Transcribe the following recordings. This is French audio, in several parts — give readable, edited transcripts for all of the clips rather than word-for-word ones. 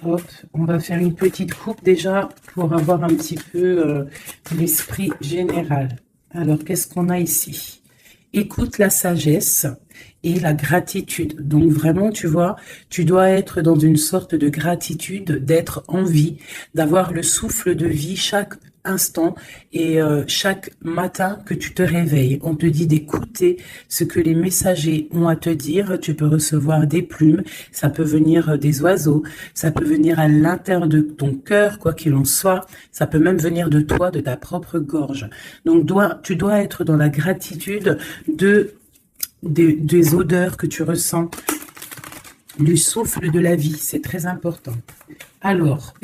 Hop, on va faire une petite coupe déjà pour avoir un petit peu l'esprit général. Alors, qu'est-ce qu'on a ici? Écoute la sagesse et la gratitude. Donc vraiment, tu vois, tu dois être dans une sorte de gratitude, d'être en vie, d'avoir le souffle de vie chaque instant et chaque matin que tu te réveilles. On te dit d'écouter ce que les messagers ont à te dire. Tu peux recevoir des plumes, ça peut venir des oiseaux, ça peut venir à l'intérieur de ton cœur, quoi qu'il en soit. Ça peut même venir de toi, de ta propre gorge. Donc tu dois être dans la gratitude des odeurs que tu ressens, du souffle de la vie, c'est très important. Alors,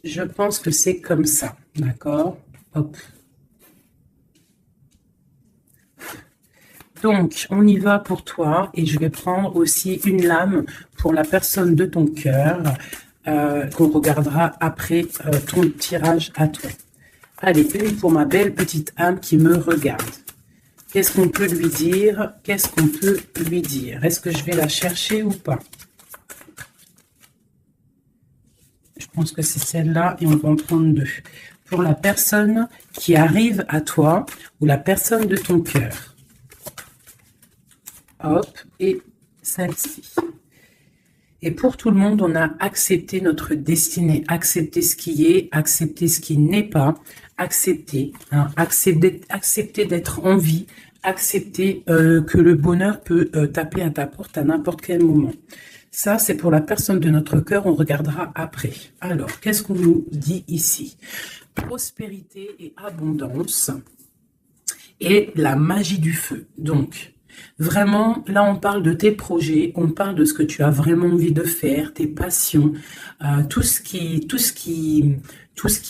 je pense que c'est comme ça, d'accord? Hop. Donc, on y va pour toi, et je vais prendre aussi une lame pour la personne de ton cœur, qu'on regardera après ton tirage à toi. Allez, une pour ma belle petite âme qui me regarde. Qu'est-ce qu'on peut lui dire? Qu'est-ce qu'on peut lui dire? Est-ce que je vais la chercher ou pas? Je pense que c'est celle-là et on va en prendre deux. Pour la personne qui arrive à toi ou la personne de ton cœur. Hop, et celle-ci. Et pour tout le monde, on a accepté notre destinée, accepter ce qui est, accepter ce qui n'est pas, accepter, hein, accepter d'être en vie, accepter que le bonheur peut taper à ta porte à n'importe quel moment. Ça, c'est pour la personne de notre cœur, on regardera après. Alors, qu'est-ce qu'on nous dit ici? Prospérité et abondance et la magie du feu. Donc, vraiment, là, on parle de tes projets, on parle de ce que tu as vraiment envie de faire, tes passions, tout ce qui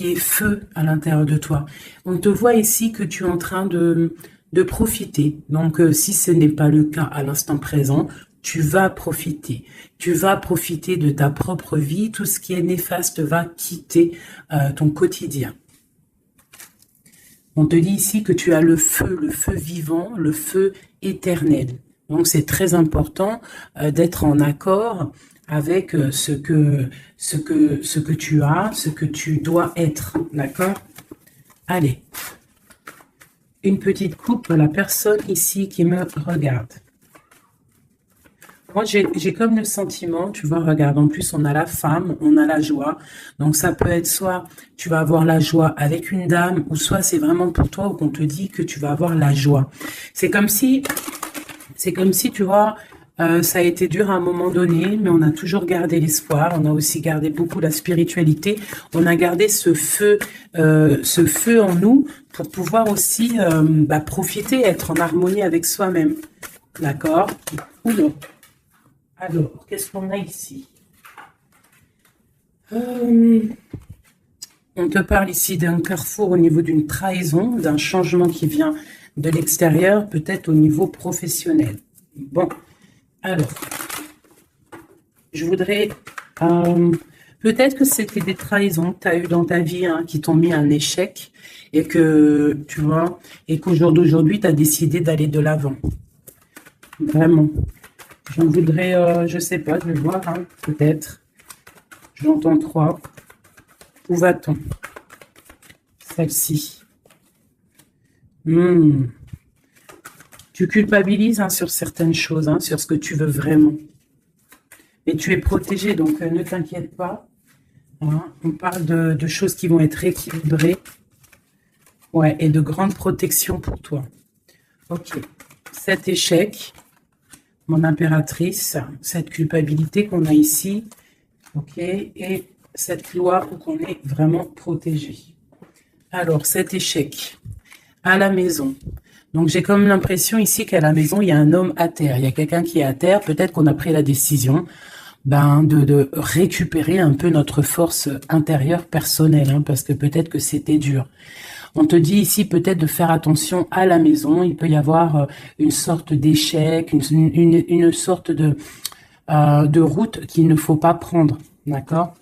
est feu à l'intérieur de toi. On te voit ici que tu es en train de profiter. Donc, si ce n'est pas le cas à l'instant présent, tu vas profiter. Tu vas profiter de ta propre vie. Tout ce qui est néfaste va quitter ton quotidien. On te dit ici que tu as le feu vivant, le feu éternel. Donc, c'est très important d'être en accord avec ce que tu as, ce que tu dois être. D'accord? Allez. Une petite coupe pour la personne ici qui me regarde. Moi, j'ai comme le sentiment, tu vois, regarde, en plus, on a la femme, on a la joie. Donc, ça peut être soit tu vas avoir la joie avec une dame, ou soit c'est vraiment pour toi où on te dit que tu vas avoir la joie. C'est comme si, tu vois, ça a été dur à un moment donné, mais on a toujours gardé l'espoir. On a aussi gardé beaucoup la spiritualité. On a gardé ce feu en nous pour pouvoir aussi profiter, être en harmonie avec soi-même. D'accord? Oula. Alors, qu'est-ce qu'on a ici? On te parle ici d'un carrefour au niveau d'une trahison, d'un changement qui vient de l'extérieur, peut-être au niveau professionnel. Bon, alors, je voudrais... peut-être que c'était des trahisons que tu as eues dans ta vie qui t'ont mis un échec et que, tu vois, et qu'au jour d'aujourd'hui, tu as décidé d'aller de l'avant. Vraiment. J'en voudrais, je sais pas, je vais voir, peut-être. J'entends 3. Où va-t-on? Celle-ci. Tu culpabilises sur certaines choses, sur ce que tu veux vraiment. Mais tu es protégé, donc ne t'inquiète pas. On parle de choses qui vont être équilibrées. Ouais, et de grande protection pour toi. Ok. Cet échec... Mon impératrice, cette culpabilité qu'on a ici, ok, et cette loi où on est vraiment protégé. Alors, cet échec à la maison. Donc, j'ai comme l'impression ici qu'à la maison, il y a un homme à terre. Il y a quelqu'un qui est à terre. Peut-être qu'on a pris la décision de récupérer un peu notre force intérieure personnelle, parce que peut-être que c'était dur. On te dit ici peut-être de faire attention à la maison. Il peut y avoir une sorte d'échec, une sorte de route qu'il ne faut pas prendre. D'accord?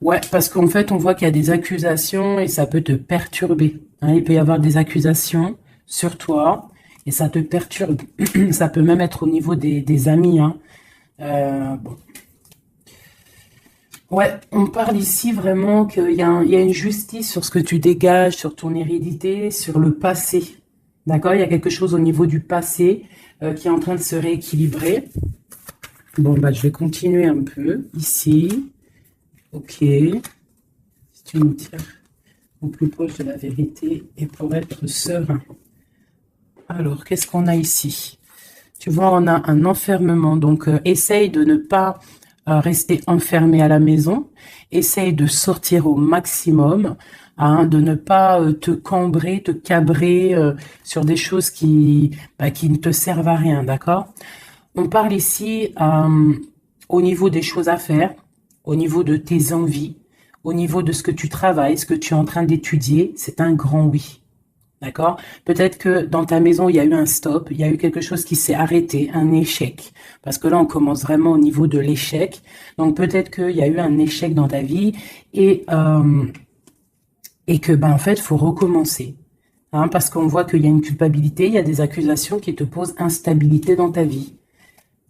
Ouais, parce qu'en fait, on voit qu'il y a des accusations et ça peut te perturber. Il peut y avoir des accusations sur toi et ça te perturbe. Ça peut même être au niveau des amis. Bon. Ouais, on parle ici vraiment il y a une justice sur ce que tu dégages, sur ton hérédité, sur le passé. D'accord? Il y a quelque chose au niveau du passé qui est en train de se rééquilibrer. Bon, bah, je vais continuer un peu ici. Ok. Si tu nous tires au plus proche de la vérité et pour être serein. Alors, qu'est-ce qu'on a ici? Tu vois, on a un enfermement. Donc, essaye de ne pas rester enfermé à la maison. Essaye de sortir au maximum, hein, de ne pas te cambrer, te cabrer sur des choses qui ne te servent à rien, d'accord? On parle ici au niveau des choses à faire, au niveau de tes envies, au niveau de ce que tu travailles, ce que tu es en train d'étudier. C'est un grand oui. D'accord? Peut-être que dans ta maison, il y a eu un stop, il y a eu quelque chose qui s'est arrêté, un échec. Parce que là, on commence vraiment au niveau de l'échec. Donc peut-être qu'il y a eu un échec dans ta vie et que, ben, en fait, faut recommencer. Hein, parce qu'on voit qu'il y a une culpabilité, il y a des accusations qui te posent instabilité dans ta vie.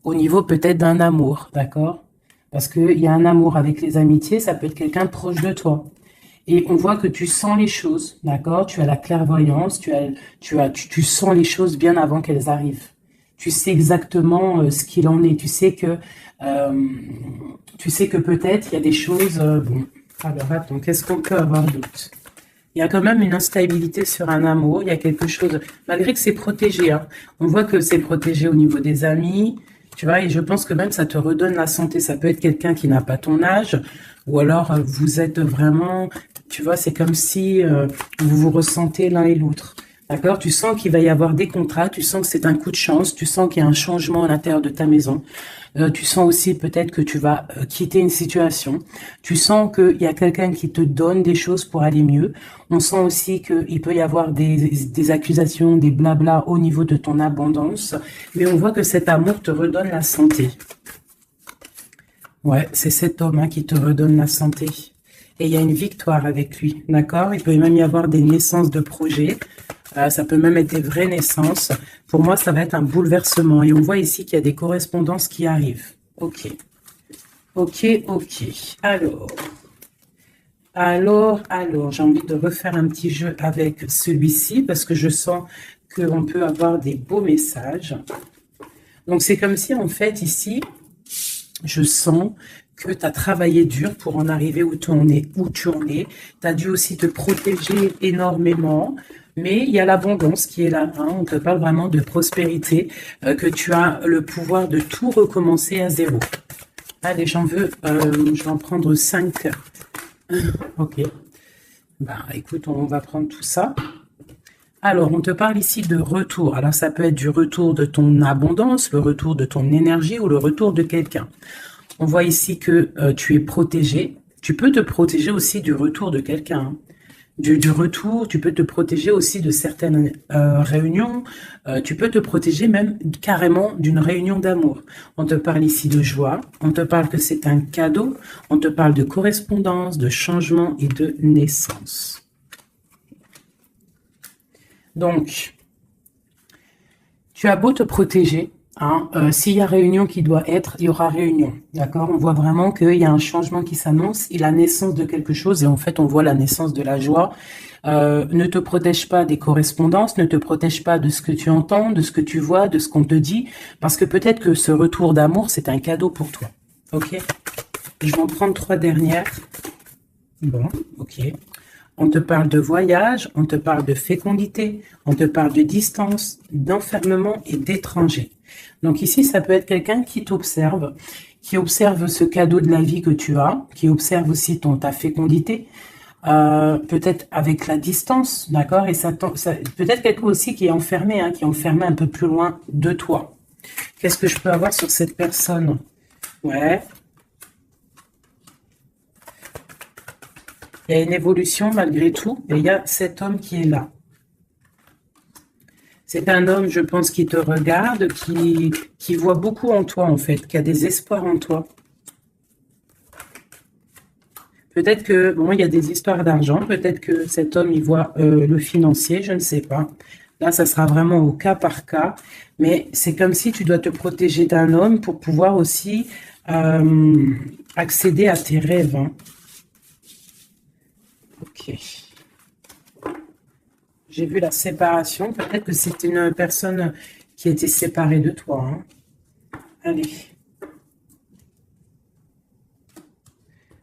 Au niveau peut-être d'un amour, d'accord? Parce qu'il y a un amour avec les amitiés, ça peut être quelqu'un de proche de toi. Et on voit que tu sens les choses, d'accord? Tu as la clairvoyance, tu sens les choses bien avant qu'elles arrivent. Tu sais exactement ce qu'il en est. Euh, tu sais que peut-être il y a des choses. Bon, alors attends, qu'est-ce qu'on peut avoir d'autre? Il y a quand même une instabilité sur un amour. Il y a quelque chose, malgré que c'est protégé. Hein, on voit que c'est protégé au niveau des amis. Tu vois, et je pense que même ça te redonne la santé. Ça peut être quelqu'un qui n'a pas ton âge, ou alors vous êtes vraiment, tu vois, c'est comme si vous vous ressentez l'un et l'autre. D'accord? Tu sens qu'il va y avoir des contrats, tu sens que c'est un coup de chance, tu sens qu'il y a un changement à l'intérieur de ta maison. Tu sens aussi peut-être que tu vas quitter une situation. Tu sens qu'il y a quelqu'un qui te donne des choses pour aller mieux. On sent aussi qu'il peut y avoir des accusations, des blabla au niveau de ton abondance. Mais on voit que cet amour te redonne la santé. Ouais, c'est cet homme hein, qui te redonne la santé. Et il y a une victoire avec lui, d'accord? Il peut même y avoir des naissances de projets. Ça peut même être des vraies naissances. Pour moi, ça va être un bouleversement. Et on voit ici qu'il y a des correspondances qui arrivent. Ok. Ok, ok. Alors, j'ai envie de refaire un petit jeu avec celui-ci parce que je sens qu'on peut avoir des beaux messages. Donc, c'est comme si, en fait, ici, je sens que tu as travaillé dur pour en arriver où tu en es. Tu as dû aussi te protéger énormément, mais il y a l'abondance qui est là. Hein. On te parle vraiment de prospérité, que tu as le pouvoir de tout recommencer à zéro. Allez, je vais en prendre 5. Ok. Bah, écoute, on va prendre tout ça. Alors, on te parle ici de retour. Alors, ça peut être du retour de ton abondance, le retour de ton énergie ou le retour de quelqu'un. On voit ici que tu es protégé. Tu peux te protéger aussi du retour de quelqu'un. Hein. Du retour, tu peux te protéger aussi de certaines réunions. Tu peux te protéger même carrément d'une réunion d'amour. On te parle ici de joie. On te parle que c'est un cadeau. On te parle de correspondance, de changement et de naissance. Donc, tu as beau te protéger, hein, s'il y a réunion qui doit être, il y aura réunion. D'accord? On voit vraiment qu'il y a un changement qui s'annonce, il y a la naissance de quelque chose et en fait, on voit la naissance de la joie. Ne te protège pas des correspondances, ne te protège pas de ce que tu entends, de ce que tu vois, de ce qu'on te dit, parce que peut-être que ce retour d'amour, c'est un cadeau pour toi. Ok? Je vais en prendre 3 dernières. Bon, ok. On te parle de voyage, on te parle de fécondité, on te parle de distance, d'enfermement et d'étranger. Donc ici, ça peut être quelqu'un qui t'observe, qui observe ce cadeau de la vie que tu as, qui observe aussi ta fécondité, peut-être avec la distance, d'accord? Et ça peut-être quelqu'un aussi qui est enfermé, hein, qui est enfermé un peu plus loin de toi. Qu'est-ce que je peux avoir sur cette personne? Ouais. Il y a une évolution malgré tout, et il y a cet homme qui est là. C'est un homme, je pense, qui te regarde, qui voit beaucoup en toi, en fait, qui a des espoirs en toi. Peut-être que, bon, il y a des histoires d'argent, peut-être que cet homme, il voit le financier, je ne sais pas. Là, ça sera vraiment au cas par cas. Mais c'est comme si tu dois te protéger d'un homme pour pouvoir aussi accéder à tes rêves. Hein. Ok. J'ai vu la séparation. Peut-être que c'est une personne qui était séparée de toi. Hein. Allez.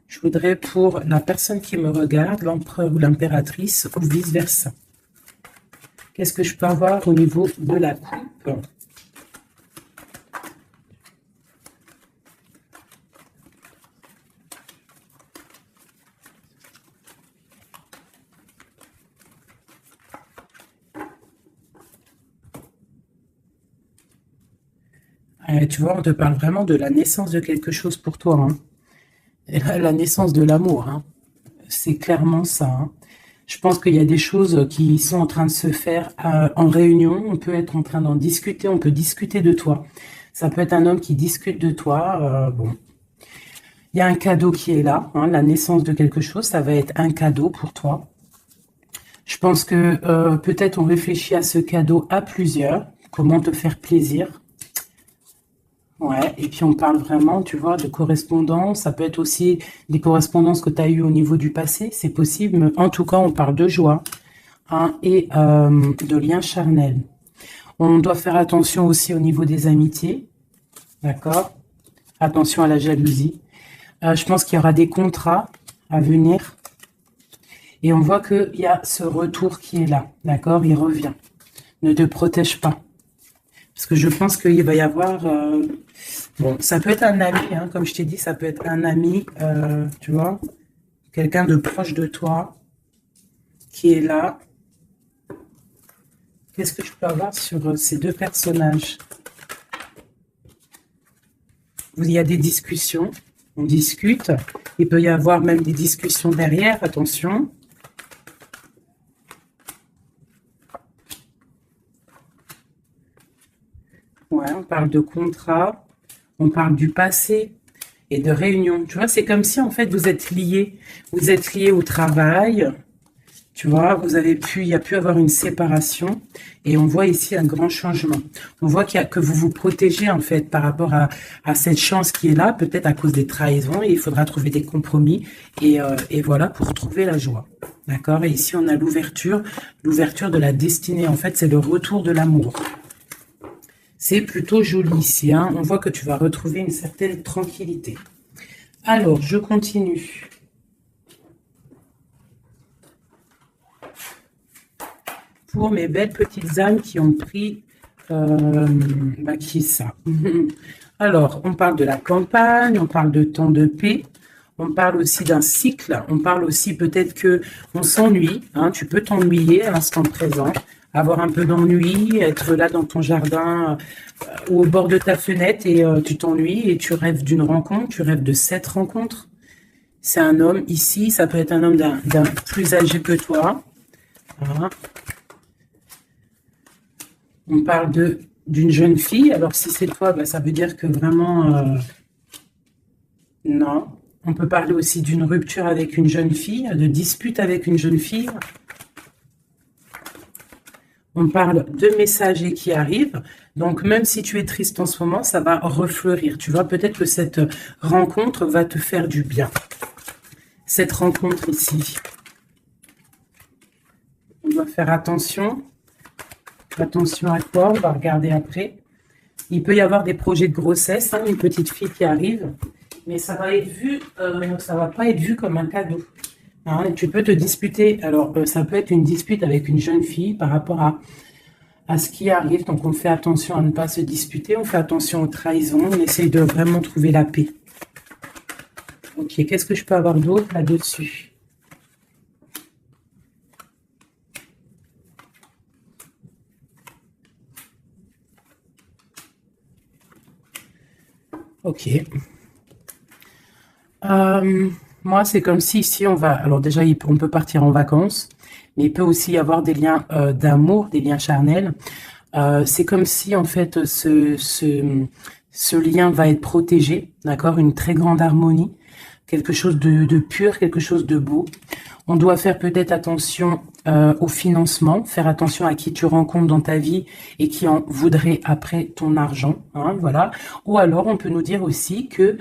Je voudrais pour la personne qui me regarde, l'empereur ou l'impératrice, ou vice-versa. Qu'est-ce que je peux avoir au niveau de la coupe? Tu vois, on te parle vraiment de la naissance de quelque chose pour toi. Hein. Et là, la naissance de l'amour. Hein. C'est clairement ça. Hein. Je pense qu'il y a des choses qui sont en train de se faire en réunion. On peut être en train d'en discuter. On peut discuter de toi. Ça peut être un homme qui discute de toi. Bon. Il y a un cadeau qui est là. Hein, la naissance de quelque chose, ça va être un cadeau pour toi. Je pense que peut-être on réfléchit à ce cadeau à plusieurs. Comment te faire plaisir. Ouais, et puis on parle vraiment, tu vois, de correspondance. Ça peut être aussi des correspondances que tu as eues au niveau du passé, c'est possible. Mais en tout cas, on parle de joie hein, et de liens charnels. On doit faire attention aussi au niveau des amitiés, d'accord? Attention à la jalousie. Je pense qu'il y aura des contrats à venir. Et on voit qu'il y a ce retour qui est là, d'accord? Il revient. Ne te protège pas. Parce que je pense qu'il va y avoir... bon, ça peut être un ami, hein, comme je t'ai dit, ça peut être un ami, tu vois, quelqu'un de proche de toi qui est là. Qu'est-ce que je peux avoir sur ces deux personnages? Il y a des discussions, on discute. Il peut y avoir même des discussions derrière, attention. Ouais, on parle de contrat, on parle du passé et de réunion. Tu vois, c'est comme si en fait vous êtes liés. Vous êtes liés au travail. Tu vois, il y a pu avoir une séparation et on voit ici un grand changement. On voit que vous vous protégez en fait par rapport à cette chance qui est là, peut-être à cause des trahisons et il faudra trouver des compromis et voilà pour trouver la joie. D'accord? Et ici on a l'ouverture de la destinée. En fait, c'est le retour de l'amour. C'est plutôt joli ici. Hein. On voit que tu vas retrouver une certaine tranquillité. Alors, je continue. Pour mes belles petites âmes qui ont pris... qui est ça? Alors, on parle de la campagne, on parle de temps de paix, on parle aussi d'un cycle, on parle aussi peut-être que on s'ennuie. Hein, tu peux t'ennuyer à l'instant présent. Avoir un peu d'ennui, être là dans ton jardin ou au bord de ta fenêtre et tu t'ennuies et tu rêves d'une rencontre, tu rêves de cette rencontre. C'est un homme ici, ça peut être un homme d'un plus âgé que toi. Voilà. On parle d'une jeune fille, alors si c'est toi, bah, ça veut dire que vraiment, non. On peut parler aussi d'une rupture avec une jeune fille, de dispute avec une jeune fille. On parle de messagers qui arrivent. Donc, même si tu es triste en ce moment, ça va refleurir. Tu vois, peut-être que cette rencontre va te faire du bien. Cette rencontre ici. On doit faire attention. Attention à quoi? On va regarder après. Il peut y avoir des projets de grossesse, hein, une petite fille qui arrive. Mais ça va être vu, ça va pas être vu comme un cadeau. Hein, tu peux te disputer. Alors, ça peut être une dispute avec une jeune fille par rapport à ce qui arrive. Donc, on fait attention à ne pas se disputer. On fait attention aux trahisons. On essaye de vraiment trouver la paix. Ok, qu'est-ce que je peux avoir d'autre là-dessus? Ok. Moi, c'est comme si ici, on va... Alors déjà, on peut partir en vacances, mais il peut aussi y avoir des liens d'amour, des liens charnels. C'est comme si, en fait, ce lien va être protégé, d'accord? Une très grande harmonie. quelque chose de pur, quelque chose de beau. On doit faire peut-être attention au financement, faire attention à qui tu rencontres dans ta vie et qui en voudrait après ton argent, hein, voilà. Ou alors, on peut nous dire aussi que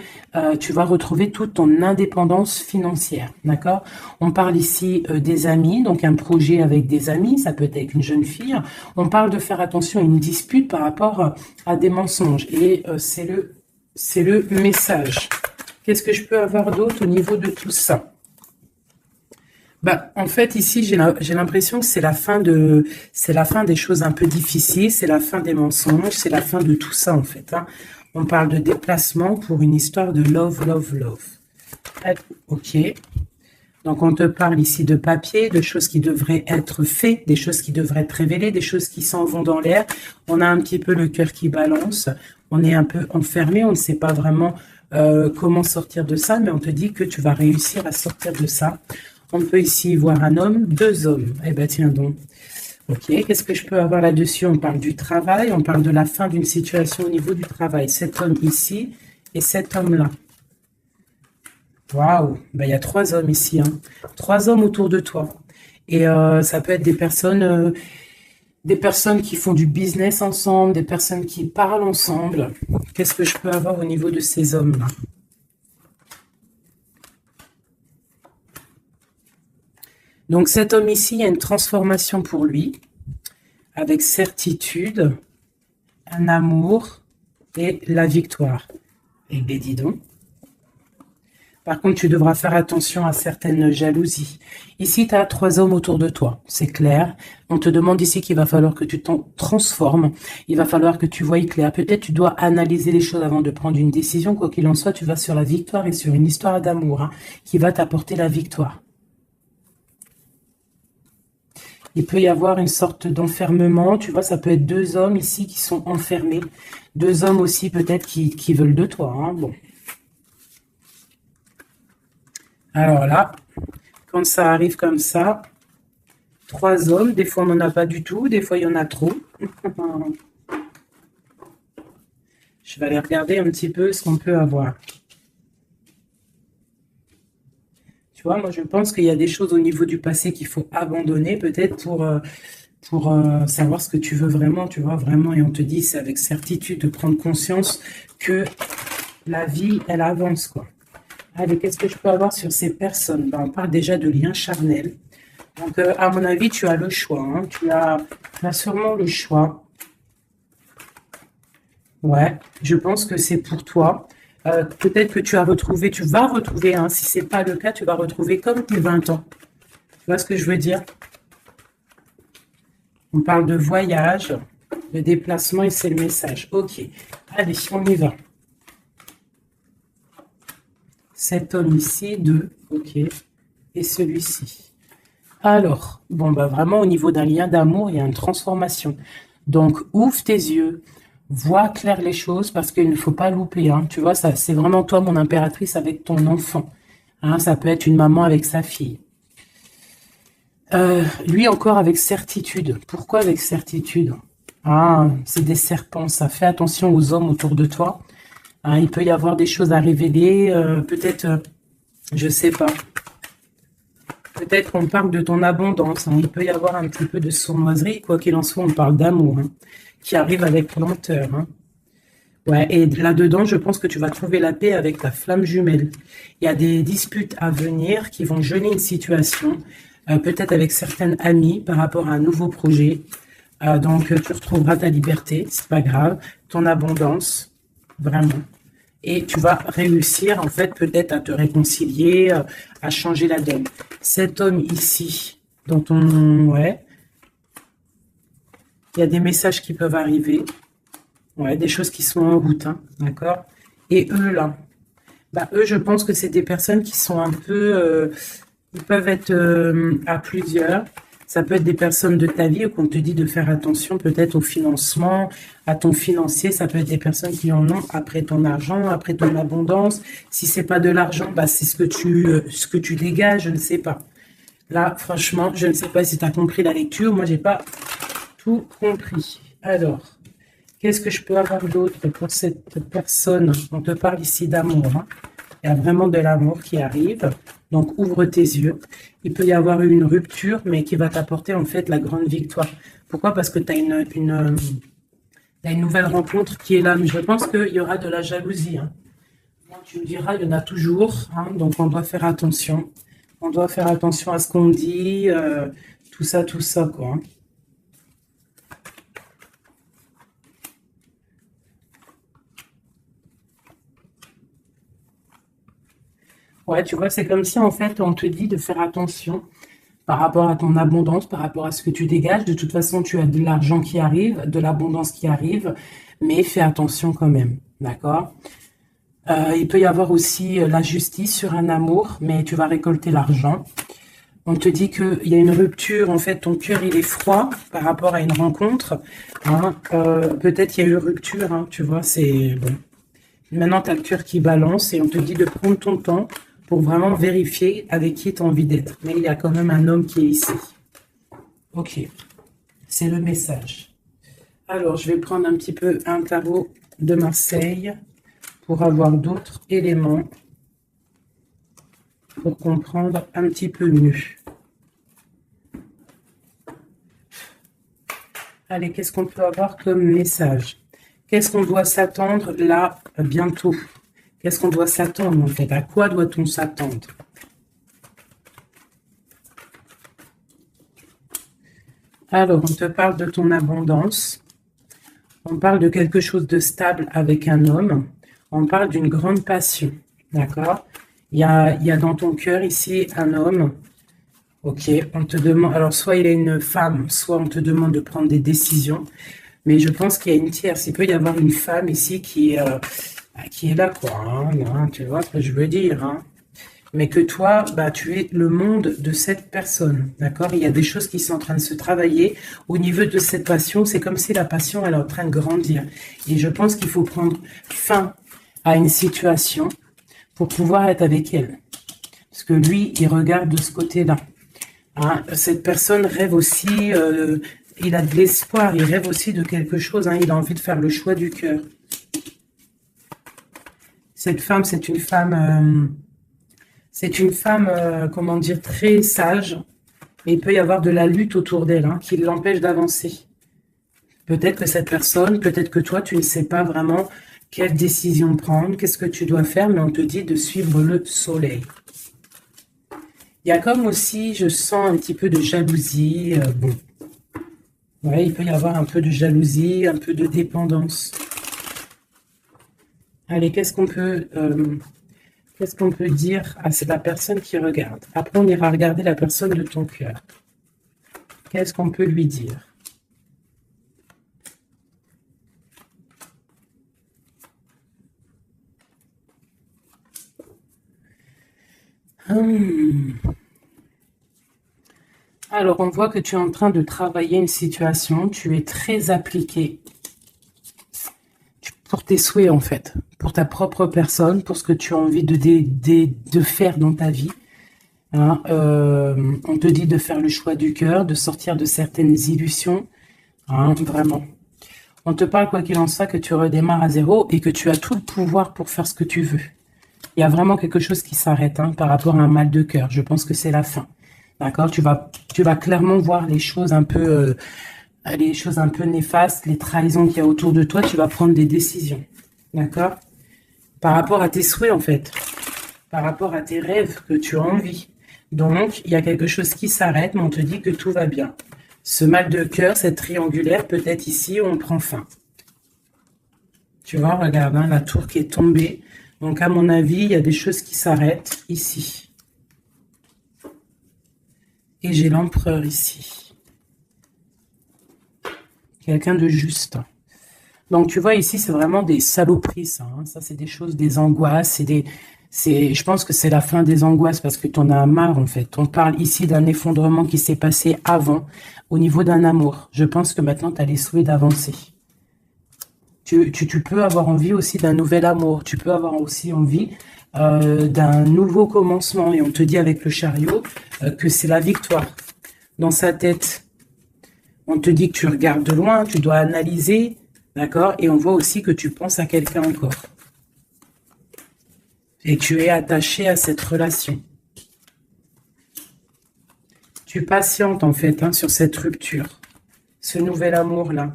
tu vas retrouver toute ton indépendance financière, d'accord? On parle ici des amis, donc un projet avec des amis, ça peut être avec une jeune fille. On parle de faire attention à une dispute par rapport à des mensonges. Et c'est le message. Qu'est-ce que je peux avoir d'autre au niveau de tout ça? Bah, en fait, ici, j'ai l'impression que c'est la fin des choses un peu difficiles, c'est la fin des mensonges, c'est la fin de tout ça, en fait, hein. On parle de déplacement pour une histoire de love, love, love. Ok. Donc, on te parle ici de papier, de choses qui devraient être faites, des choses qui devraient être révélées, des choses qui s'en vont dans l'air. On a un petit peu le cœur qui balance. On est un peu enfermé, on ne sait pas vraiment comment sortir de ça, mais on te dit que tu vas réussir à sortir de ça. On peut ici voir un homme, deux hommes. Eh bien, tiens donc. Ok, qu'est-ce que je peux avoir là-dessus? On parle du travail, on parle de la fin d'une situation au niveau du travail. Cet homme ici et cet homme-là. Waouh, ben, il y a trois hommes ici, hein. Trois hommes autour de toi. Et ça peut être des personnes qui font du business ensemble, des personnes qui parlent ensemble. Qu'est-ce que je peux avoir au niveau de ces hommes-là? Donc cet homme ici, il y a une transformation pour lui, avec certitude, un amour et la victoire. Eh bien, dis donc. Par contre, tu devras faire attention à certaines jalousies. Ici, tu as trois hommes autour de toi, c'est clair. On te demande ici qu'il va falloir que tu t'en transformes. Il va falloir que tu voies clair. Peut-être tu dois analyser les choses avant de prendre une décision. Quoi qu'il en soit, tu vas sur la victoire et sur une histoire d'amour, hein, qui va t'apporter la victoire. Il peut y avoir une sorte d'enfermement. Tu vois, ça peut être deux hommes ici qui sont enfermés. Deux hommes aussi peut-être qui veulent de toi, hein. Bon. Alors là, quand ça arrive comme ça, trois hommes, des fois on n'en a pas du tout, des fois il y en a trop. Je vais aller regarder un petit peu ce qu'on peut avoir. Tu vois, moi je pense qu'il y a des choses au niveau du passé qu'il faut abandonner peut-être pour savoir ce que tu veux vraiment, tu vois, vraiment. Et on te dit, c'est avec certitude de prendre conscience que la vie, elle avance, quoi. Allez, qu'est-ce que je peux avoir sur ces personnes? Ben, on parle déjà de liens charnels. Donc, à mon avis, tu as le choix, hein. Tu as sûrement le choix. Ouais, je pense que c'est pour toi. Peut-être que tu vas retrouver, hein, si ce n'est pas le cas, tu vas retrouver comme tes 20 ans. Tu vois ce que je veux dire? On parle de voyage, de déplacement et c'est le message. Ok, allez, on y va. Cet homme ici, deux, ok, et celui-ci. Alors, bon, bah vraiment au niveau d'un lien d'amour, il y a une transformation. Donc, ouvre tes yeux, vois clair les choses parce qu'il ne faut pas louper, hein. Tu vois, ça, c'est vraiment toi, mon impératrice, avec ton enfant. Hein, ça peut être une maman avec sa fille. Lui encore avec certitude. Pourquoi avec certitude? Ah, c'est des serpents, ça. Fais attention aux hommes autour de toi. Hein, il peut y avoir des choses à révéler, peut-être, je sais pas. Peut-être qu'on parle de ton abondance, hein. Il peut y avoir un petit peu de sournoiserie, quoi qu'il en soit, on parle d'amour, hein, qui arrive avec lenteur, hein. Ouais, et là-dedans, je pense que tu vas trouver la paix avec ta flamme jumelle. Il y a des disputes à venir qui vont gêner une situation, peut-être avec certaines amies par rapport à un nouveau projet. Donc, tu retrouveras ta liberté, c'est pas grave, ton abondance. Vraiment. Et tu vas réussir, en fait, peut-être à te réconcilier, à changer la donne. Cet homme ici, dont on... Ouais. Il y a des messages qui peuvent arriver. Ouais, des choses qui sont en route, hein, d'accord? Et eux, là, bah, eux, je pense que c'est des personnes qui sont un peu... ils peuvent être à plusieurs. Ça peut être des personnes de ta vie où on te dit de faire attention peut-être au financement, à ton financier. Ça peut être des personnes qui en ont après ton argent, après ton abondance. Si c'est pas de l'argent, bah, c'est ce que tu dégages, je ne sais pas. Là, franchement, je ne sais pas si tu as compris la lecture. Moi, j'ai pas tout compris. Alors, qu'est-ce que je peux avoir d'autre pour cette personne? On te parle ici d'amour, hein. Il y a vraiment de l'amour qui arrive. Donc, ouvre tes yeux. Il peut y avoir une rupture, mais qui va t'apporter en fait la grande victoire. Pourquoi? Parce que tu as une nouvelle rencontre qui est là. Mais je pense qu'il y aura de la jalousie. Hein. Moi, tu me diras, il y en a toujours. Hein, donc, on doit faire attention. On doit faire attention à ce qu'on dit. Tout ça, quoi. Hein. Ouais, tu vois, c'est comme si en fait on te dit de faire attention par rapport à ton abondance, par rapport à ce que tu dégages. De toute façon, tu as de l'argent qui arrive, de l'abondance qui arrive, mais fais attention quand même, d'accord? Il peut y avoir aussi la justice sur un amour, mais tu vas récolter l'argent. On te dit qu'il y a une rupture, en fait, ton cœur il est froid par rapport à une rencontre. Hein. Peut-être il y a eu rupture, hein, tu vois, c'est bon. Maintenant, tu as le cœur qui balance et on te dit de prendre ton temps pour vraiment vérifier avec qui tu as envie d'être. Mais il y a quand même un homme qui est ici. Ok, c'est le message. Alors, je vais prendre un petit peu un tarot de Marseille pour avoir d'autres éléments pour comprendre un petit peu mieux. Allez, qu'est-ce qu'on peut avoir comme message? Qu'est-ce qu'on doit s'attendre là, bientôt? Qu'est-ce qu'on doit s'attendre en fait? À quoi doit-on s'attendre? Alors, on te parle de ton abondance. On parle de quelque chose de stable avec un homme. On parle d'une grande passion. D'accord? Il y a dans ton cœur ici un homme. Ok, on te demande... Alors, soit il est une femme, soit on te demande de prendre des décisions. Mais je pense qu'il y a une tierce. Il peut y avoir une femme ici qui est là, quoi. Hein, tu vois ce que je veux dire. Hein. Mais que toi, tu es le monde de cette personne. D'accord? Il y a des choses qui sont en train de se travailler. Au niveau de cette passion, c'est comme si la passion, elle est en train de grandir. Et je pense qu'il faut prendre fin à une situation pour pouvoir être avec elle. Parce que lui, il regarde de ce côté-là. Hein, cette personne rêve aussi... il a de l'espoir, il rêve aussi de quelque chose, hein, il a envie de faire le choix du cœur. Cette femme, c'est une femme, comment dire, très sage, mais il peut y avoir de la lutte autour d'elle, hein, qui l'empêche d'avancer. Peut-être que cette personne, peut-être que toi, tu ne sais pas vraiment quelle décision prendre, qu'est-ce que tu dois faire, mais on te dit de suivre le soleil. Il y a comme aussi, je sens un petit peu de jalousie, bon. Ouais, il peut y avoir un peu de jalousie, un peu de dépendance. Allez, qu'est-ce qu'on peut dire à la personne qui regarde? Après, on ira regarder la personne de ton cœur. Qu'est-ce qu'on peut lui dire? Alors, on voit que tu es en train de travailler une situation. Tu es très appliqué pour tes souhaits, en fait. Pour ta propre personne, pour ce que tu as envie de faire dans ta vie. Hein, on te dit de faire le choix du cœur, de sortir de certaines illusions. Hein, vraiment. On te parle, quoi qu'il en soit, que tu redémarres à zéro et que tu as tout le pouvoir pour faire ce que tu veux. Il y a vraiment quelque chose qui s'arrête, hein, par rapport à un mal de cœur. Je pense que c'est la fin. D'accord? Tu vas clairement voir les choses un peu néfastes, les trahisons qu'il y a autour de toi. Tu vas prendre des décisions. D'accord? Par rapport à tes souhaits, en fait. Par rapport à tes rêves que tu as envie. Donc, il y a quelque chose qui s'arrête, mais on te dit que tout va bien. Ce mal de cœur, cette triangulaire, peut-être ici, on prend fin. Tu vois, regarde, hein, la tour qui est tombée. Donc, à mon avis, il y a des choses qui s'arrêtent ici. Et j'ai l'empereur ici. Quelqu'un de juste. Donc, tu vois, ici, c'est vraiment des saloperies, ça. Hein. Ça, c'est des choses, des angoisses. Je pense que c'est la fin des angoisses parce que tu en as marre, en fait. On parle ici d'un effondrement qui s'est passé avant, au niveau d'un amour. Je pense que maintenant, tu as les souhaits d'avancer. Tu peux avoir envie aussi d'un nouvel amour. Tu peux avoir aussi envie d'un nouveau commencement. Et on te dit avec le chariot que c'est la victoire. Dans sa tête, on te dit que tu regardes de loin, tu dois analyser, d'accord? Et on voit aussi que tu penses à quelqu'un encore. Et tu es attaché à cette relation. Tu patientes en fait hein, sur cette rupture. Ce nouvel amour-là.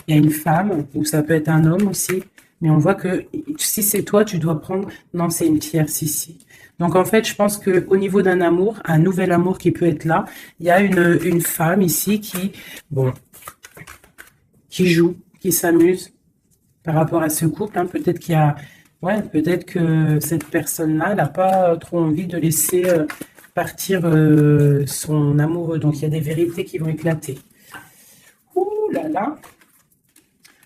Il y a une femme, ou ça peut être un homme aussi, mais on voit que si c'est toi, tu dois prendre... Non, c'est une tierce ici. Donc en fait, je pense qu'au niveau d'un amour, un nouvel amour qui peut être là, il y a une femme ici qui, bon, qui joue, qui s'amuse par rapport à ce couple. Hein. Peut-être qu'il y a... Ouais, peut-être que cette personne-là, elle n'a pas trop envie de laisser partir son amoureux. Donc il y a des vérités qui vont éclater. Ouh là là.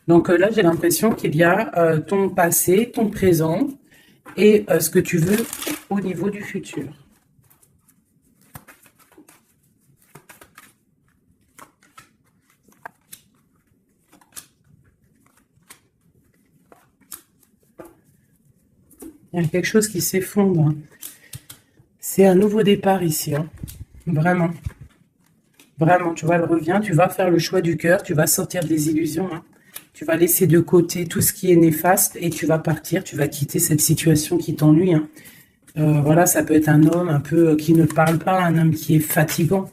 Donc là, j'ai l'impression qu'il y a ton passé, ton présent et ce que tu veux au niveau du futur. Il y a quelque chose qui s'effondre. Hein. C'est un nouveau départ ici. Hein. Vraiment. Vraiment, tu vois, elle revient, tu vas faire le choix du cœur, tu vas sortir des illusions. Hein. Tu vas laisser de côté tout ce qui est néfaste et tu vas partir, tu vas quitter cette situation qui t'ennuie. Hein. Voilà, ça peut être un homme un peu qui ne parle pas, un homme qui est fatigant.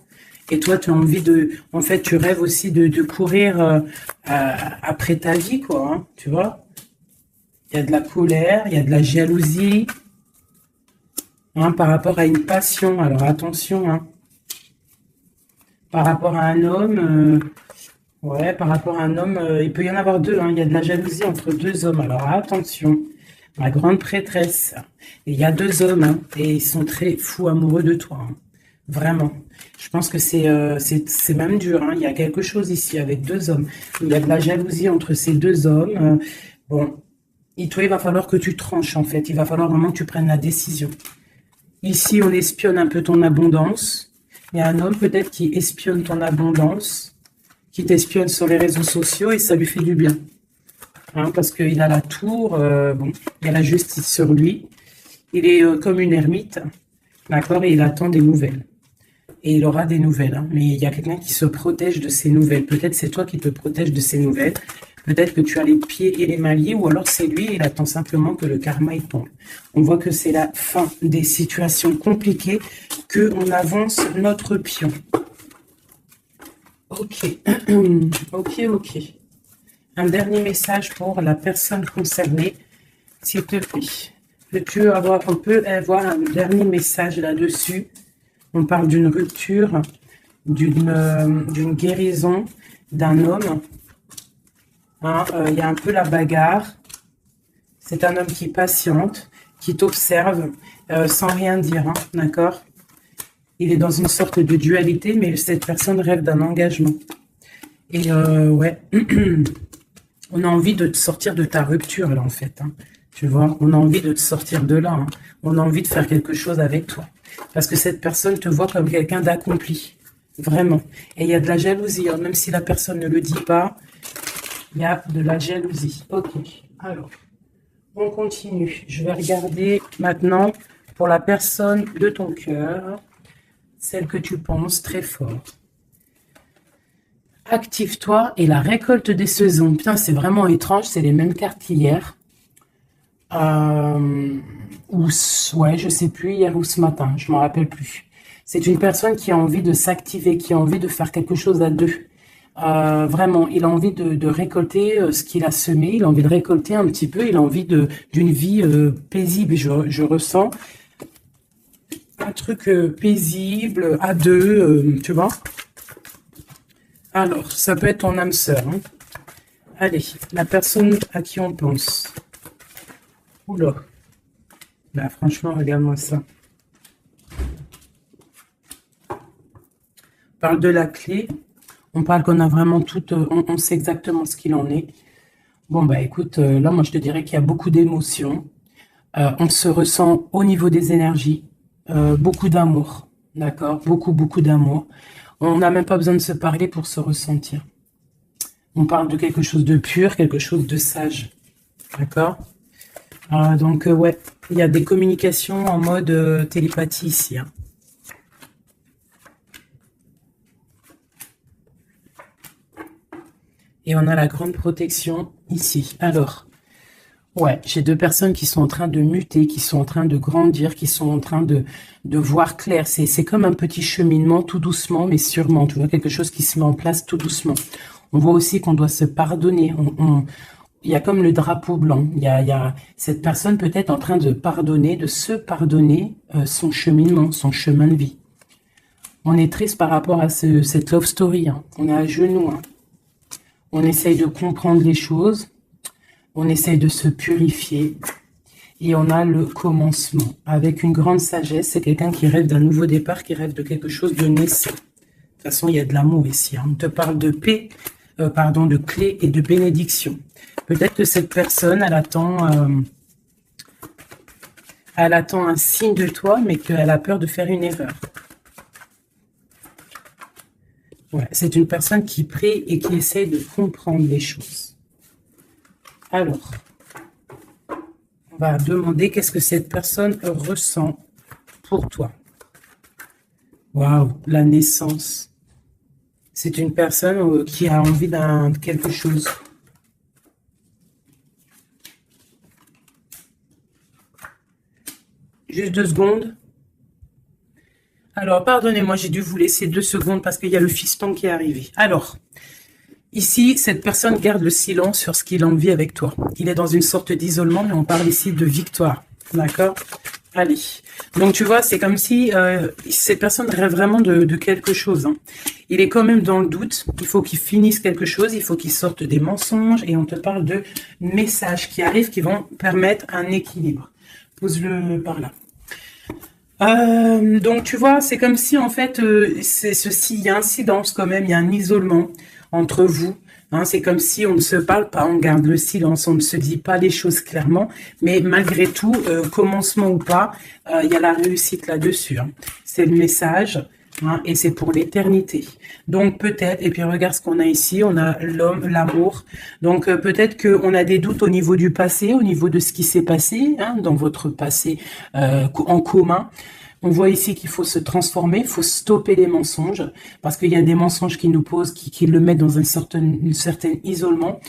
Et toi, tu as envie de... En fait, tu rêves aussi de courir après ta vie, quoi. Hein, tu vois? Il y a de la colère, il y a de la jalousie hein, par rapport à une passion. Alors, attention. Hein, par rapport à un homme... Ouais, par rapport à un homme, il peut y en avoir deux. Hein. Il y a de la jalousie entre deux hommes. Alors attention, la grande prêtresse. Et il y a deux hommes hein, et ils sont très fous amoureux de toi. Hein. Vraiment. Je pense que c'est même dur. Hein. Il y a quelque chose ici avec deux hommes. Il y a de la jalousie entre ces deux hommes. Bon, toi, il va falloir que tu tranches en fait. Il va falloir vraiment que tu prennes la décision. Ici, on espionne un peu ton abondance. Il y a un homme peut-être qui espionne ton abondance, qui t'espionne sur les réseaux sociaux et ça lui fait du bien. Hein, parce qu'il a la tour, bon, il y a la justice sur lui. Il est comme une ermite, d'accord, et il attend des nouvelles. Et il aura des nouvelles. Hein, mais il y a quelqu'un qui se protège de ces nouvelles. Peut-être c'est toi qui te protèges de ces nouvelles. Peut-être que tu as les pieds et les mains liés, ou alors c'est lui et il attend simplement que le karma y tombe. On voit que c'est la fin des situations compliquées, qu'on avance notre pion. Ok, ok. Un dernier message pour la personne concernée, s'il te plaît. On peut avoir un dernier message là-dessus. On parle d'une rupture, d'une guérison d'un homme. Hein, y a un peu la bagarre. C'est un homme qui patiente, qui t'observe sans rien dire, hein, d'accord ? Il est dans une sorte de dualité, mais cette personne rêve d'un engagement. Et ouais, on a envie de te sortir de ta rupture, là, en fait. Hein. Tu vois, on a envie de te sortir de là. Hein. On a envie de faire quelque chose avec toi. Parce que cette personne te voit comme quelqu'un d'accompli. Vraiment. Et il y a de la jalousie. Hein. Même si la personne ne le dit pas, il y a de la jalousie. Ok. Alors, on continue. Je vais regarder maintenant pour la personne de ton cœur. Celle que tu penses très fort. Active-toi et la récolte des saisons. Putain, c'est vraiment étrange, c'est les mêmes cartes qu'hier. Ouais, je sais plus, hier ou ce matin, je m'en rappelle plus. C'est une personne qui a envie de s'activer, qui a envie de faire quelque chose à deux. Vraiment, il a envie de récolter ce qu'il a semé, il a envie de récolter un petit peu, il a envie d'une vie paisible. Je ressens un truc paisible, à deux, tu vois. Alors, ça peut être ton âme sœur. Hein. Allez, la personne à qui on pense. Oula. Là, franchement, regarde-moi ça. On parle de la clé. On parle qu'on a vraiment tout... on sait exactement ce qu'il en est. Bon, bah écoute, là, moi, je te dirais qu'il y a beaucoup d'émotions. On se ressent au niveau des énergies. Beaucoup d'amour. D'accord ? Beaucoup d'amour. On n'a même pas besoin de se parler pour se ressentir. On parle de quelque chose de pur, quelque chose de sage. D'accord ? Donc, ouais, il y a des communications en mode télépathie ici. Hein. Et on a la grande protection ici. Alors, Ouais, j'ai deux personnes qui sont en train de muter, qui sont en train de grandir, qui sont en train de voir clair. C'est comme un petit cheminement, tout doucement, mais sûrement. Tu vois, quelque chose qui se met en place tout doucement. On voit aussi qu'on doit se pardonner. Il y a comme le drapeau blanc. Il y a cette personne peut-être en train de pardonner, de se pardonner son cheminement, son chemin de vie. On est triste par rapport à cette love story, hein. On est à genoux, hein. On essaye de comprendre les choses. On essaye de se purifier. Et on a le commencement. Avec une grande sagesse, c'est quelqu'un qui rêve d'un nouveau départ, qui rêve de quelque chose de naissant. De toute façon, il y a de l'amour ici, hein. On te parle de paix, de clé et de bénédiction. Peut-être que cette personne, elle attend un signe de toi, mais qu'elle a peur de faire une erreur. Ouais, c'est une personne qui prie et qui essaye de comprendre les choses. Alors, on va demander qu'est-ce que cette personne ressent pour toi. Waouh, la naissance. C'est une personne qui a envie de quelque chose. Juste 2 secondes. Alors, pardonnez-moi, j'ai dû vous laisser 2 secondes parce qu'il y a le fiston qui est arrivé. Alors, ici, cette personne garde le silence sur ce qu'il a envie avec toi. Il est dans une sorte d'isolement, mais on parle ici de victoire. D'accord? Allez. Donc, tu vois, c'est comme si cette personne rêve vraiment de quelque chose, hein. Il est quand même dans le doute. Il faut qu'il finisse quelque chose. Il faut qu'il sorte des mensonges. Et on te parle de messages qui arrivent qui vont permettre un équilibre. Pose-le par là. Donc tu vois, c'est comme si en fait, c'est ceci, il y a un silence quand même, il y a un isolement entre vous. Hein, c'est comme si on ne se parle pas, on garde le silence, on ne se dit pas les choses clairement, mais malgré tout, commencement ou pas, il y a la réussite là-dessus, hein. C'est le message, hein, et c'est pour l'éternité. Donc peut-être, et puis regarde ce qu'on a ici, on a l'homme, l'amour. Donc peut-être qu'on a des doutes au niveau du passé, au niveau de ce qui s'est passé, hein, dans votre passé en commun. On voit ici qu'il faut se transformer, il faut stopper les mensonges, parce qu'il y a des mensonges qui nous posent, qui le mettent dans un certain isolement.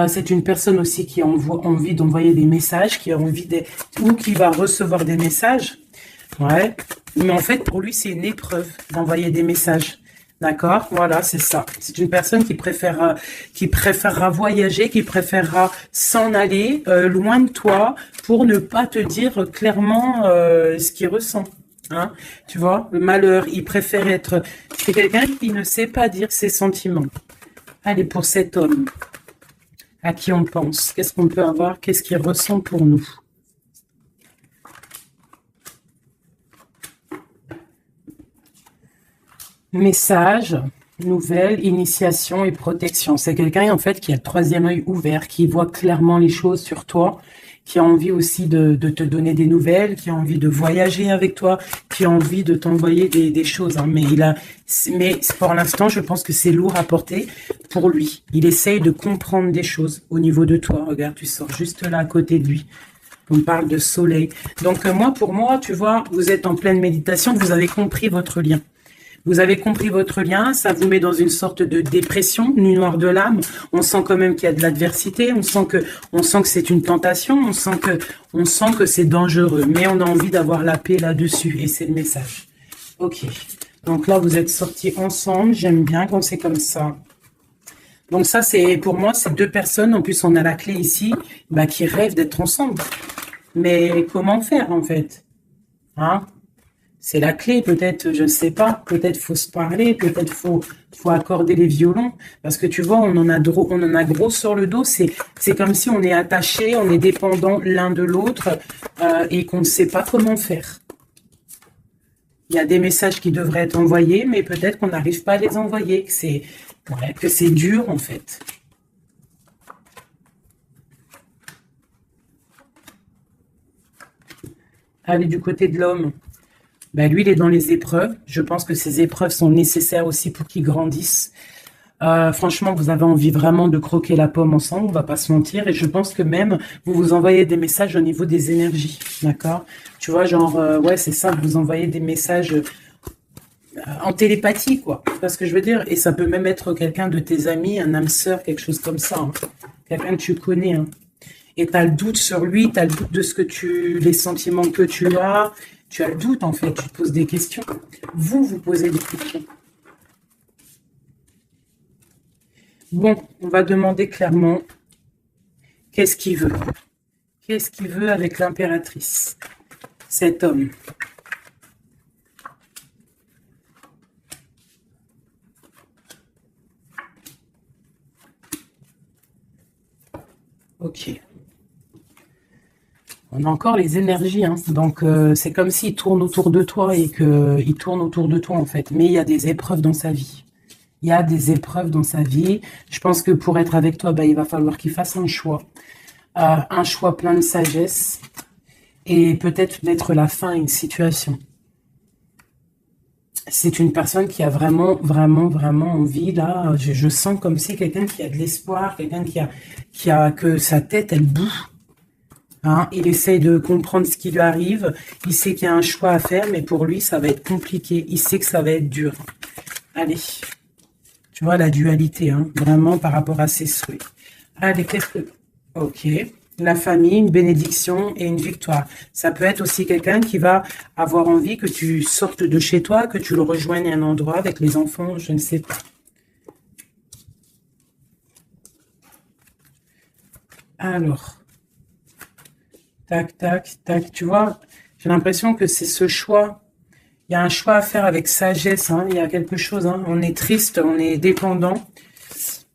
C'est une personne aussi qui a envie d'envoyer des messages, qui a envie ou qui va recevoir des messages. Ouais. Mais en fait, pour lui, c'est une épreuve d'envoyer des messages. D'accord? Voilà, c'est ça. C'est une personne qui préférera voyager, qui préférera s'en aller loin de toi pour ne pas te dire clairement ce qu'il ressent. Hein? Tu vois, le malheur, il préfère être... C'est quelqu'un qui ne sait pas dire ses sentiments. Allez, pour cet homme, à qui on pense, qu'est-ce qu'on peut avoir, qu'est-ce qu'il ressent pour nous? Message, nouvelle, initiation et protection. C'est quelqu'un en fait qui a le 3e œil ouvert, qui voit clairement les choses sur toi, qui a envie aussi de te donner des nouvelles, qui a envie de voyager avec toi, qui a envie de t'envoyer des choses, hein. Mais pour l'instant, je pense que c'est lourd à porter pour lui. Il essaye de comprendre des choses au niveau de toi. Regarde, tu sors juste là à côté de lui. On parle de soleil. Donc pour moi, tu vois, vous êtes en pleine méditation, vous avez compris votre lien. Vous avez compris votre lien, ça vous met dans une sorte de dépression, nuit noire de l'âme. On sent quand même qu'il y a de l'adversité, on sent que c'est une tentation, on sent que c'est dangereux, mais on a envie d'avoir la paix là-dessus, et c'est le message. Ok, donc là vous êtes sortis ensemble, j'aime bien quand c'est comme ça. Donc ça, c'est pour moi, c'est 2 personnes, en plus on a la clé ici, qui rêvent d'être ensemble. Mais comment faire en fait, hein? C'est la clé, peut-être, je ne sais pas, peut-être faut se parler, peut-être faut accorder les violons, parce que tu vois, on en a gros sur le dos, c'est comme si on est attaché, on est dépendant l'un de l'autre, et qu'on ne sait pas comment faire. Il y a des messages qui devraient être envoyés, mais peut-être qu'on n'arrive pas à les envoyer, que c'est dur en fait. Allez, du côté de l'homme. Lui, il est dans les épreuves. Je pense que ces épreuves sont nécessaires aussi pour qu'il grandisse. Franchement, vous avez envie vraiment de croquer la pomme ensemble, on va pas se mentir. Et je pense que même, vous vous envoyez des messages au niveau des énergies. D'accord? Tu vois, genre, ouais, c'est ça, vous envoyez des messages en télépathie, quoi. Tu vois ce que je veux dire? Et ça peut même être quelqu'un de tes amis, un âme sœur, quelque chose comme ça, hein. Quelqu'un que tu connais, hein. et tu as le doute sur lui, tu as le doute de les sentiments que tu as le doute en fait, tu te poses des questions. Vous posez des questions. Bon, on va demander clairement qu'est-ce qu'il veut. Qu'est-ce qu'il veut avec l'impératrice, cet homme? Ok. On a encore les énergies, hein. Donc c'est comme s'il tourne autour de toi et qu'il tourne autour de toi en fait. Mais il y a des épreuves dans sa vie. Il y a des épreuves dans sa vie. Je pense que pour être avec toi, il va falloir qu'il fasse un choix. Un choix plein de sagesse. Et peut-être mettre la fin à une situation. C'est une personne qui a vraiment, vraiment, vraiment envie, là, je sens comme si quelqu'un qui a de l'espoir, quelqu'un que sa tête, elle bouge. Hein, il essaye de comprendre ce qui lui arrive. Il sait qu'il y a un choix à faire, mais pour lui, ça va être compliqué. Il sait que ça va être dur. Allez. Tu vois, la dualité, hein, vraiment par rapport à ses souhaits. Allez, qu'est-ce que... Ok. La famille, une bénédiction et une victoire. Ça peut être aussi quelqu'un qui va avoir envie que tu sortes de chez toi, que tu le rejoignes à un endroit avec les enfants, je ne sais pas. Alors, tac, tac, tac, tu vois, j'ai l'impression que c'est ce choix. Il y a un choix à faire avec sagesse, hein, il y a quelque chose, hein, on est triste, on est dépendant.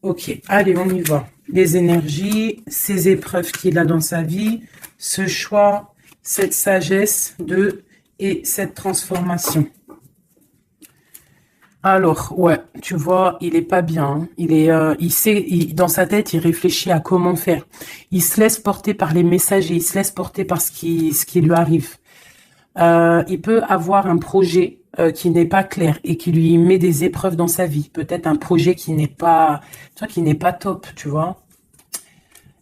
Ok, allez, on y va. Les énergies, ces épreuves qu'il a dans sa vie, ce choix, cette sagesse et cette transformation. Alors, ouais, tu vois, il est pas bien. Hein. Il sait, dans sa tête, il réfléchit à comment faire. Il se laisse porter par les messages et il se laisse porter par ce qui lui arrive. Il peut avoir un projet qui n'est pas clair et qui lui met des épreuves dans sa vie. Peut-être un projet qui n'est pas top, tu vois.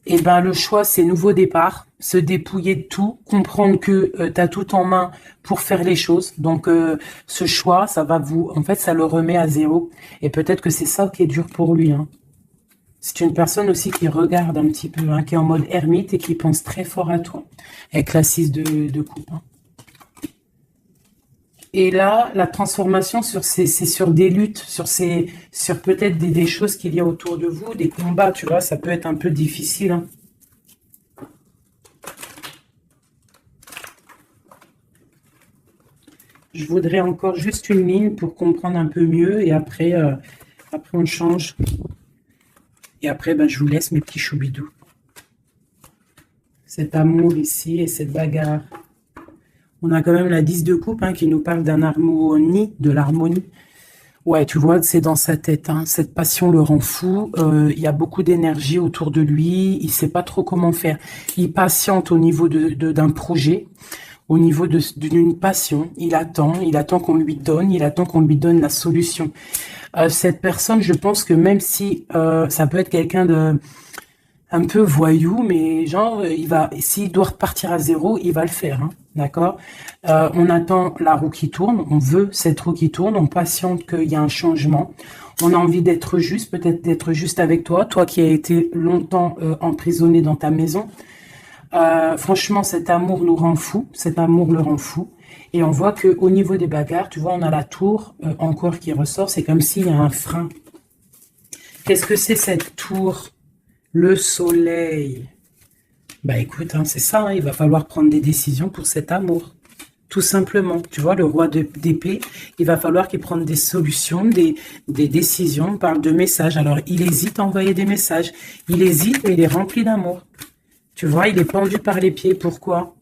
Et ben le choix, c'est nouveau départ, se dépouiller de tout, comprendre que tu as tout en main pour faire les choses. Donc ce choix, ça le remet à zéro. Et peut-être que c'est ça qui est dur pour lui. Hein. C'est une personne aussi qui regarde un petit peu, hein, qui est en mode ermite et qui pense très fort à toi. Avec la 6 de coupe. Hein. Et là, la transformation c'est sur des luttes, sur peut-être des choses qu'il y a autour de vous, des combats, tu vois, ça peut être un peu difficile. Hein. Je voudrais encore juste une ligne pour comprendre un peu mieux et après on change. Et après, je vous laisse mes petits choubidous. Cet amour ici et cette bagarre. On a quand même la 10 de coupe, hein, qui nous parle d'un harmonie, de l'harmonie. Ouais, tu vois, c'est dans sa tête. Hein. Cette passion le rend fou. Il y a beaucoup d'énergie autour de lui. Il sait pas trop comment faire. Il patiente au niveau d'un projet, au niveau d'une passion. Il attend qu'on lui donne la solution. Cette personne, je pense que même si ça peut être quelqu'un de un peu voyou, mais genre, s'il doit repartir à zéro, il va le faire, hein, d'accord? On attend la roue qui tourne, on veut cette roue qui tourne, on patiente qu'il y a un changement. On a envie d'être juste, peut-être d'être juste avec toi qui as été longtemps emprisonné dans ta maison. Franchement, cet amour nous rend fou, cet amour le rend fou. Et on voit que au niveau des bagarres, tu vois, on a la tour encore qui ressort, c'est comme s'il y a un frein. Qu'est-ce que c'est cette tour? Le soleil. Écoute, hein, c'est ça, hein, il va falloir prendre des décisions pour cet amour. Tout simplement. Tu vois, le roi d'épée, il va falloir qu'il prenne des solutions, des décisions. On parle de messages. Alors, il hésite à envoyer des messages. Il hésite, mais il est rempli d'amour. Tu vois, il est pendu par les pieds. Pourquoi?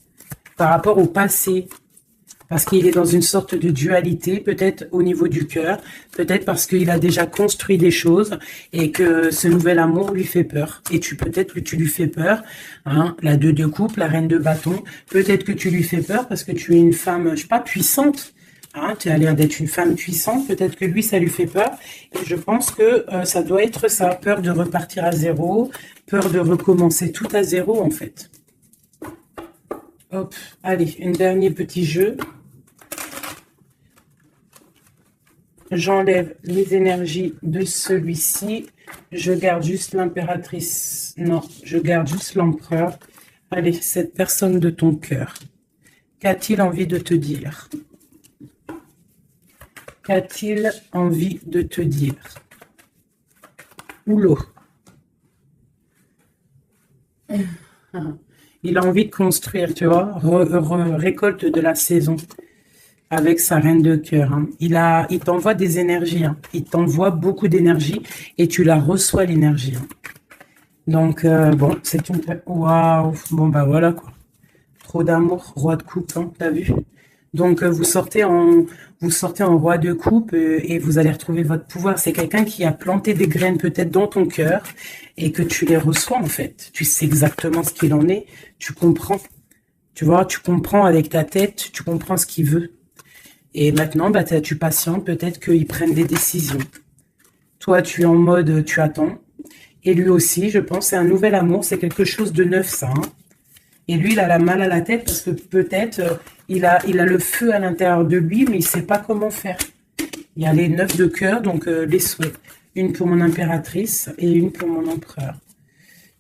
Par rapport au passé. Parce qu'il est dans une sorte de dualité, peut-être au niveau du cœur, peut-être parce qu'il a déjà construit des choses et que ce nouvel amour lui fait peur. Et peut-être que tu lui fais peur, hein, la 2 de coupe, la reine de bâton, peut-être que tu lui fais peur parce que tu es une femme, je sais pas, puissante. Hein, tu as l'air d'être une femme puissante, peut-être que lui, ça lui fait peur. Et je pense que ça doit être ça, peur de repartir à zéro, peur de recommencer tout à zéro en fait. Hop, allez, un dernier petit jeu. J'enlève les énergies de celui-ci. Je garde juste l'impératrice. Non, je garde juste l'empereur. Allez, cette personne de ton cœur, qu'a-t-il envie de te dire? Qu'a-t-il envie de te dire? Oulot. Il a envie de construire, tu vois, récolte de la saison avec sa reine de cœur. Hein. Il t'envoie des énergies, hein. Il t'envoie beaucoup d'énergie et tu la reçois l'énergie. Hein. Donc, bon, c'est une... Waouh. Bon, bah voilà, quoi. Trop d'amour, roi de coupe, hein, t'as vu? Donc, vous sortez en roi de coupe et vous allez retrouver votre pouvoir. C'est quelqu'un qui a planté des graines peut-être dans ton cœur et que tu les reçois, en fait. Tu sais exactement ce qu'il en est. Tu comprends. Tu vois, tu comprends avec ta tête, tu comprends ce qu'il veut. Et maintenant, bah, tu patientes, peut-être qu'il prenne des décisions. Toi, tu es en mode, tu attends. Et lui aussi, je pense, c'est un nouvel amour, c'est quelque chose de neuf, ça. Hein. Et lui, il a la mal à la tête parce que peut-être il a le feu à l'intérieur de lui, mais il ne sait pas comment faire. Il y a les 9 de cœur, donc les souhaits. Une pour mon impératrice et une pour mon empereur.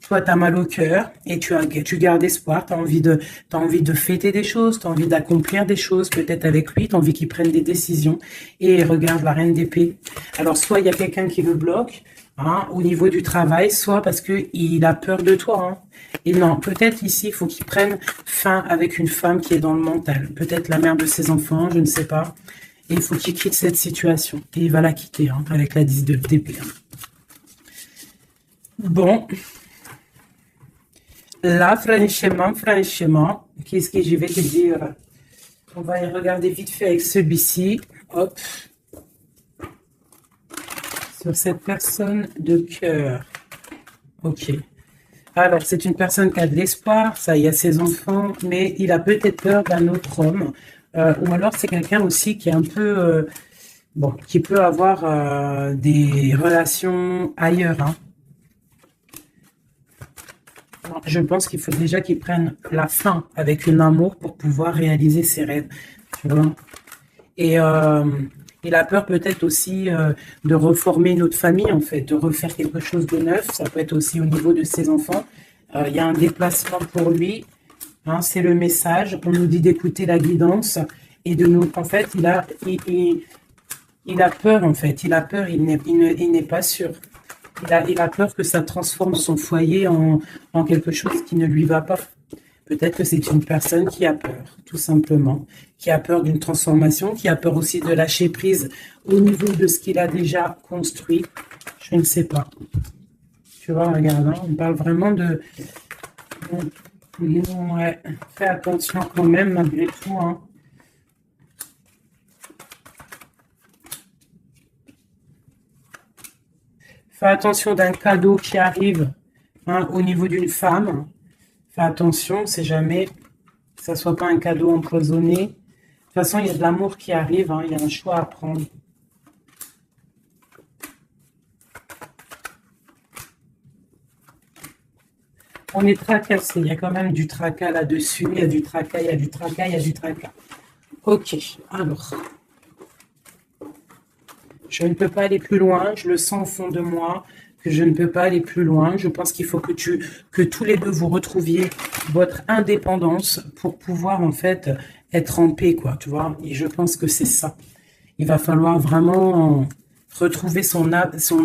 Toi, tu as mal au cœur et tu gardes espoir, tu as envie de fêter des choses, tu as envie d'accomplir des choses, peut-être avec lui, tu as envie qu'il prenne des décisions. Et regarde la reine d'épée. Alors, soit il y a quelqu'un qui le bloque, hein, au niveau du travail, soit parce qu'il a peur de toi. Hein. Et non, peut-être ici, il faut qu'il prenne fin avec une femme qui est dans le mental. Peut-être la mère de ses enfants, je ne sais pas. Et il faut qu'il quitte cette situation. Et il va la quitter, hein, avec la 10 d'épée. Hein. Bon. Là, franchement, qu'est-ce que je vais te dire? On va y regarder vite fait avec celui-ci. Hop. Sur cette personne de cœur. Ok. Alors, c'est une personne qui a de l'espoir, ça, il y a ses enfants, mais il a peut-être peur d'un autre homme. Ou alors, c'est quelqu'un aussi qui est un peu... bon, qui peut avoir des relations ailleurs. Hein. Je pense qu'il faut déjà qu'il prenne la fin avec un amour pour pouvoir réaliser ses rêves. Tu vois. Et il a peur peut-être aussi de reformer une autre famille, en fait, de refaire quelque chose de neuf. Ça peut être aussi au niveau de ses enfants. Il y a un déplacement pour lui. Hein, c'est le message. On nous dit d'écouter la guidance. Et de nous, en fait, il a peur, en fait. Il a peur, il n'est pas sûr. Il a peur que ça transforme son foyer en quelque chose qui ne lui va pas. Peut-être que c'est une personne qui a peur, tout simplement, qui a peur d'une transformation, qui a peur aussi de lâcher prise au niveau de ce qu'il a déjà construit. Je ne sais pas. Tu vois, regarde, hein, on parle vraiment de... Ouais, fais attention quand même, malgré tout. Hein. Fais attention d'un cadeau qui arrive hein, au niveau d'une femme. Fais attention, c'est jamais que ça soit pas un cadeau empoisonné. De toute façon, il y a de l'amour qui arrive, hein, il y a un choix à prendre. On est tracassé, il y a quand même du tracas là-dessus, il y a du tracas, il y a du tracas, il y a du tracas. Ok, alors. Je ne peux pas aller plus loin, je le sens au fond de moi, que je ne peux pas aller plus loin. Je pense qu'il faut que tous les deux vous retrouviez votre indépendance pour pouvoir en fait être en paix, quoi, tu vois. Et je pense que c'est ça. Il va falloir vraiment retrouver son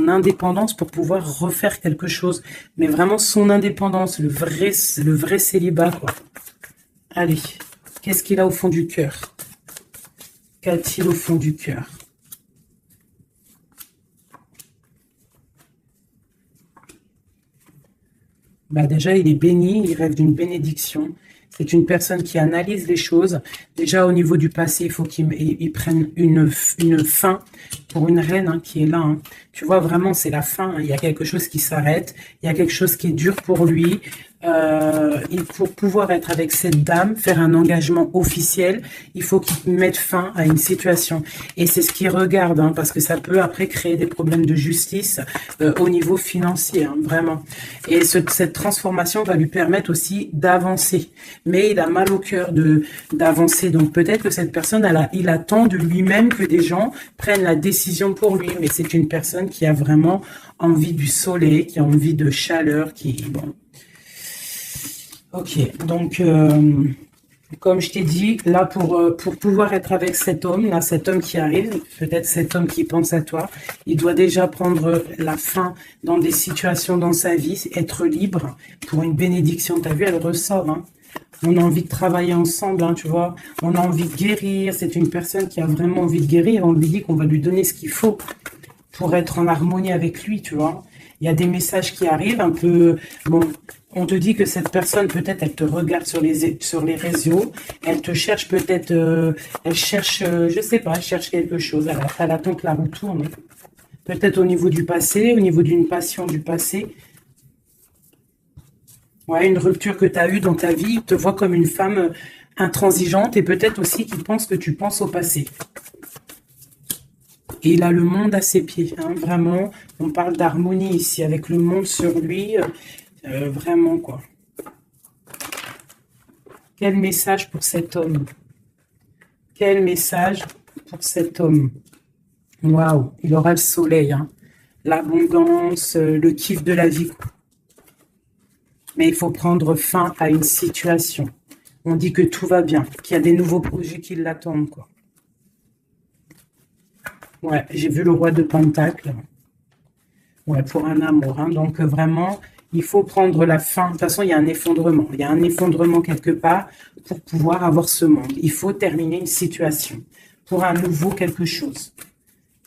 indépendance pour pouvoir refaire quelque chose. Mais vraiment son indépendance, le vrai célibat, quoi. Allez, qu'est-ce qu'il a au fond du cœur? Qu'a-t-il au fond du cœur? Bah déjà, il est béni, il rêve d'une bénédiction. C'est une personne qui analyse les choses. Déjà, au niveau du passé, il faut qu'il prenne une fin pour une reine hein, qui est là. Hein. Tu vois, vraiment, c'est la fin. Hein. Il y a quelque chose qui s'arrête. Il y a quelque chose qui est dur pour lui. Pour pouvoir être avec cette dame, faire un engagement officiel, il faut qu'il mette fin à une situation. Et c'est ce qu'il regarde, hein, parce que ça peut après créer des problèmes de justice au niveau financier, hein, vraiment. Et cette transformation va lui permettre aussi d'avancer. Mais il a mal au cœur d'avancer. Donc peut-être que cette personne, il attend de lui-même que des gens prennent la décision pour lui. Mais c'est une personne qui a vraiment envie du soleil, qui a envie de chaleur, qui... Bon, Ok, donc comme je t'ai dit, là pour pouvoir être avec cet homme, là, cet homme qui arrive, peut-être cet homme qui pense à toi, il doit déjà prendre la fin dans des situations dans sa vie, être libre pour une bénédiction. T'as vu, elle ressort, hein. On a envie de travailler ensemble, hein, tu vois. On a envie de guérir. C'est une personne qui a vraiment envie de guérir. On lui dit qu'on va lui donner ce qu'il faut pour être en harmonie avec lui, tu vois. Il y a des messages qui arrivent un peu... Bon, on te dit que cette personne, peut-être, elle te regarde sur les réseaux. Elle te cherche peut-être... elle cherche, je sais pas, elle cherche quelque chose. Elle attend que la roue tourne. Peut-être au niveau du passé, au niveau d'une passion du passé. Ouais, une rupture que tu as eue dans ta vie, te voit comme une femme intransigeante et peut-être aussi qu'il pense que tu penses au passé. Et il a le monde à ses pieds, hein, vraiment. On parle d'harmonie ici, avec le monde sur lui, vraiment, quoi. Quel message pour cet homme? Quel message pour cet homme? Waouh, il aura le soleil, hein. L'abondance, le kiff de la vie. Mais il faut prendre fin à une situation. On dit que tout va bien, qu'il y a des nouveaux projets qui l'attendent, quoi. Ouais, j'ai vu le roi de Pentacle. Ouais, pour un amour, hein. Donc vraiment, il faut prendre la fin. De toute façon, il y a un effondrement. Il y a un effondrement quelque part pour pouvoir avoir ce monde. Il faut terminer une situation pour un nouveau quelque chose.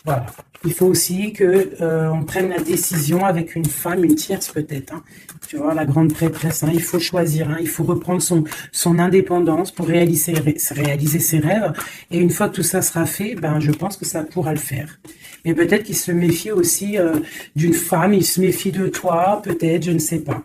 Voilà. Il faut aussi que on prenne la décision avec une femme, une tierce peut-être. Hein. Tu vois, la grande prêtresse. Hein. Il faut choisir. Hein. Il faut reprendre son indépendance pour réaliser ses rêves. Et une fois que tout ça sera fait, ben je pense que ça pourra le faire. Mais peut-être qu'il se méfie aussi d'une femme. Il se méfie de toi, peut-être, je ne sais pas.